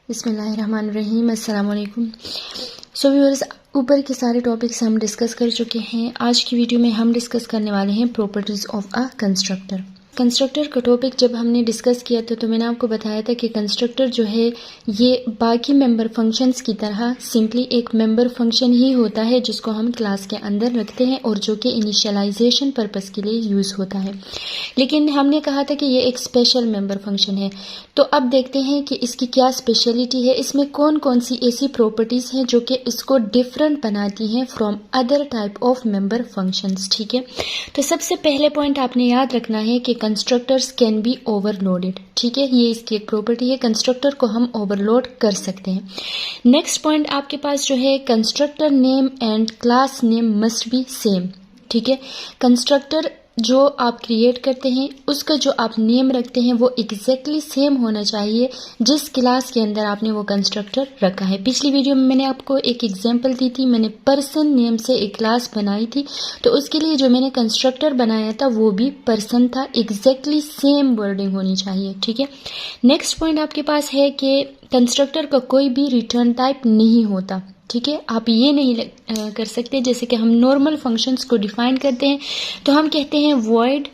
बिस्मिल्लाहिर्रहमानिर्रहीम, अस्सलाम वालेकुम। सो व्यूअर्स, ऊपर के सारे टॉपिक्स हम डिस्कस कर चुके हैं। आज की वीडियो में हम डिस्कस करने वाले हैं properties of a constructor. Constructor का टॉपिक जब हमने डिस्कस किया था तो मैंने आपको बताया था कि कंस्ट्रक्टर जो है ये बाकी मेंबर फंक्शंस की तरह सिंपली एक मेंबर फंक्शन ही होता है जिसको हम क्लास के अंदर रखते हैं और जो कि इनिशियलाइजेशन पर्पस के लिए यूज़ होता है। लेकिन हमने कहा था कि ये एक स्पेशल मेंबर फंक्शन है। तो अब देखते हैं कि इसकी क्या स्पेशलिटी है, इसमें कौन कौन सी ऐसी प्रॉपर्टीज़ हैं जो कि इसको डिफरेंट बनाती हैं from other type of member functions. ठीक है, तो सबसे पहले पॉइंट आपने याद रखना है कि कंस्ट्रक्टर्स कैन बी ओवरलोडेड। ठीक है, ये इसकी एक प्रॉपर्टी है, कंस्ट्रक्टर को हम ओवरलोड कर सकते हैं। नेक्स्ट पॉइंट आपके पास जो है, constructor name and class name must be same. ठीक है, कंस्ट्रक्टर जो आप क्रिएट करते हैं उसका जो आप नेम रखते हैं वो एग्जैक्टली सेम होना चाहिए जिस क्लास के अंदर आपने वो कंस्ट्रक्टर रखा है। पिछली वीडियो में मैंने आपको एक एग्जांपल दी थी, मैंने पर्सन नेम से एक क्लास बनाई थी, तो उसके लिए जो मैंने कंस्ट्रक्टर बनाया था वो भी पर्सन था, एग्जैक्टली सेम वर्डिंग होनी चाहिए। ठीक है, नेक्स्ट पॉइंट आपके पास है कि कंस्ट्रक्टर का कोई भी रिटर्न टाइप नहीं होता। ठीक है, आप ये नहीं कर सकते, जैसे कि हम नॉर्मल फंक्शंस को डिफाइन करते हैं तो हम कहते हैं वॉइड,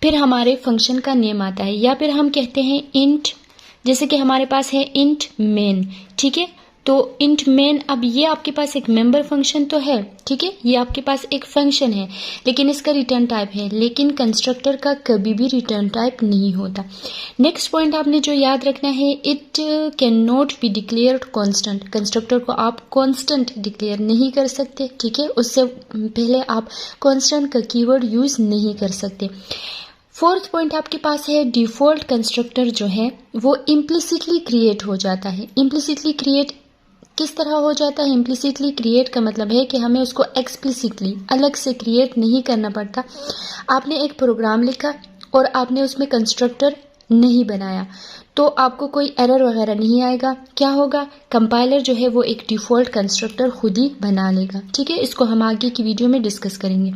फिर हमारे फंक्शन का नेम आता है, या फिर हम कहते हैं इंट, जैसे कि हमारे पास है इंट मेन। ठीक है, तो इंट मेन, अब ये आपके पास एक मेंबर फंक्शन तो है। ठीक है, ये आपके पास एक फंक्शन है लेकिन इसका रिटर्न टाइप है, लेकिन कंस्ट्रक्टर का कभी भी रिटर्न टाइप नहीं होता। नेक्स्ट पॉइंट आपने जो याद रखना है, it can not be declared constant. Constructor को आप कांस्टेंट डिक्लेयर नहीं कर सकते। ठीक है, उससे पहले आप कांस्टेंट का कीवर्ड यूज नहीं कर सकते। फोर्थ पॉइंट आपके पास है, डिफॉल्ट कंस्ट्रक्टर जो है वो इम्प्लिसिटली क्रिएट हो जाता है। इम्प्लिसिटली क्रिएट किस तरह हो जाता है? इम्प्लिसिटली क्रिएट का मतलब है कि हमें उसको एक्सप्लिसिटली अलग से क्रिएट नहीं करना पड़ता। आपने एक प्रोग्राम लिखा और आपने उसमें कंस्ट्रक्टर नहीं बनाया तो आपको कोई एरर वगैरह नहीं आएगा। क्या होगा, कंपाइलर जो है वो एक डिफॉल्ट कंस्ट्रक्टर खुद ही बना लेगा। ठीक है, इसको हम आगे की वीडियो में डिस्कस करेंगे।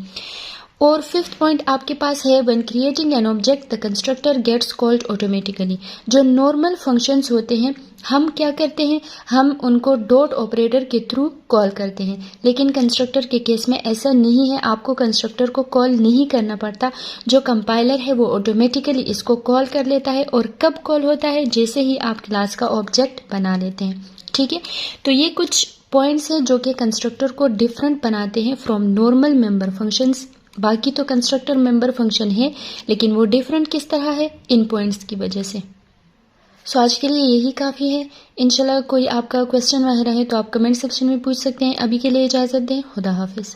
और फिफ्थ पॉइंट आपके पास है, when creating an object the constructor gets called automatically. जो नॉर्मल फंक्शंस होते हैं हम क्या करते हैं, हम उनको डॉट ऑपरेटर के थ्रू कॉल करते हैं, लेकिन कंस्ट्रक्टर के केस में ऐसा नहीं है, आपको कंस्ट्रक्टर को कॉल नहीं करना पड़ता। जो कंपाइलर है वो ऑटोमेटिकली इसको कॉल कर लेता है। और कब कॉल होता है, जैसे ही आप क्लास का ऑब्जेक्ट बना लेते हैं। ठीक है, तो ये कुछ पॉइंट्स हैं जो कि कंस्ट्रक्टर को डिफरेंट बनाते हैं फ्रॉम नॉर्मल मेंबर फंक्शंस। बाकी तो कंस्ट्रक्टर मेंबर फंक्शन है लेकिन वो डिफरेंट किस तरह है, इन पॉइंट्स की वजह से। सो आज के लिए यही काफ़ी है। इंशाल्लाह कोई आपका क्वेश्चन वगैरह है तो आप कमेंट सेक्शन में पूछ सकते हैं। अभी के लिए इजाज़त दें, खुदा हाफिज़।